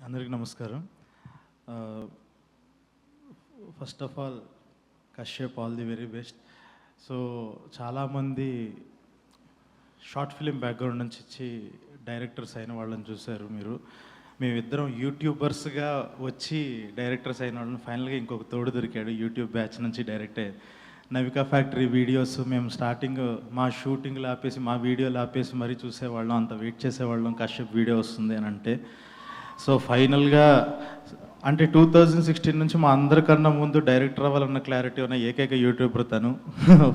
అందరికీ నమస్కారం. First of all Kashyap all the very best. So చాలామంది షార్ట్ ఫిలిం బ్యాక్గ్రౌండ్ నుంచి ఇచ్చి డైరెక్టర్స్ అయిన వాళ్ళని చూశారు మీరు. మేమిద్దరం యూట్యూబర్స్గా వచ్చి డైరెక్టర్స్ అయిన వాళ్ళని ఫైనల్గా ఇంకొక తోడు దొరికాడు యూట్యూబ్ బ్యాచ్ నుంచి డైరెక్ట్ నవికా ఫ్యాక్టరీ వీడియోస్ మేము స్టార్టింగ్ మా షూటింగ్లు ఆపేసి మా వీడియోలు ఆపేసి మరీ చూసేవాళ్ళం, అంత వెయిట్ చేసేవాళ్ళం కశ్యప్ వీడియో వస్తుంది అని అంటే. సో ఫైనల్గా అంటే 2016 నుంచి మా అందరికన్నా ముందు డైరెక్టర్ అవ్వాలన్న క్లారిటీ ఉన్న ఏకైక యూట్యూబర్ తను.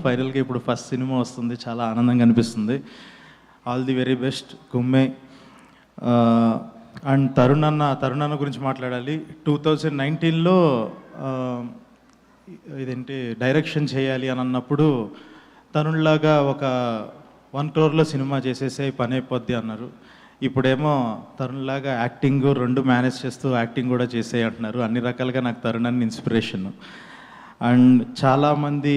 ఫైనల్గా ఇప్పుడు ఫస్ట్ సినిమా వస్తుంది, చాలా ఆనందంగా అనిపిస్తుంది. ఆల్ ది వెరీ బెస్ట్ గుమ్మే. అండ్ తరుణ్ అన్న గురించి మాట్లాడాలి. 2019లో ఇదేంటి డైరెక్షన్ చేయాలి అని అన్నప్పుడు తరుణ్లాగా ఒక 1 crore సినిమా చేసేసే పని అయిపోద్ది అన్నారు. ఇప్పుడేమో తరుణ్లాగా యాక్టింగ్ 2 మేనేజ్ చేస్తూ యాక్టింగ్ కూడా చేసే అంటున్నారు. అన్ని రకాలుగా నాకు తరుణ్ అన్న ఇన్స్పిరేషన్. అండ్ చాలామంది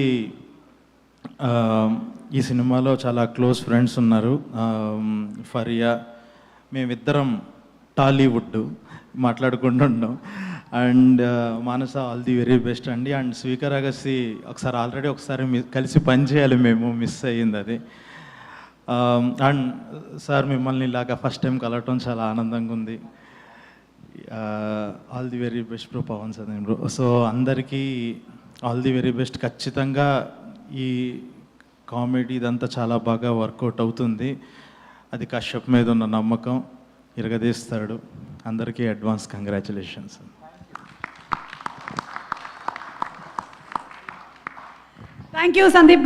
ఈ సినిమాలో చాలా క్లోజ్ ఫ్రెండ్స్ ఉన్నారు. ఫరియా, మేమిద్దరం టాలీవుడ్ మాట్లాడుకుంటున్నాం. And Manasa all the very best అండి. అండ్ స్వీకర్ అగసి ఆల్రెడీ ఒకసారి కలిసి పని చేయాలి, మేము మిస్ అయ్యింది అది. అండ్ సార్ మిమ్మల్ని ఇలాగా ఫస్ట్ టైం కలవటం చాలా ఆనందంగా ఉంది. All the very best bro, Pavan sir bro. So అందరికీ ఆల్ ది వెరీ బెస్ట్. ఖచ్చితంగా ఈ కామెడీ ఇదంతా చాలా బాగా వర్కౌట్ అవుతుంది. అది కశ్యప్ మీద ఉన్న నమ్మకం ఇరగదీస్తాడు. అందరికీ advance congratulations. Thank you Sandeep.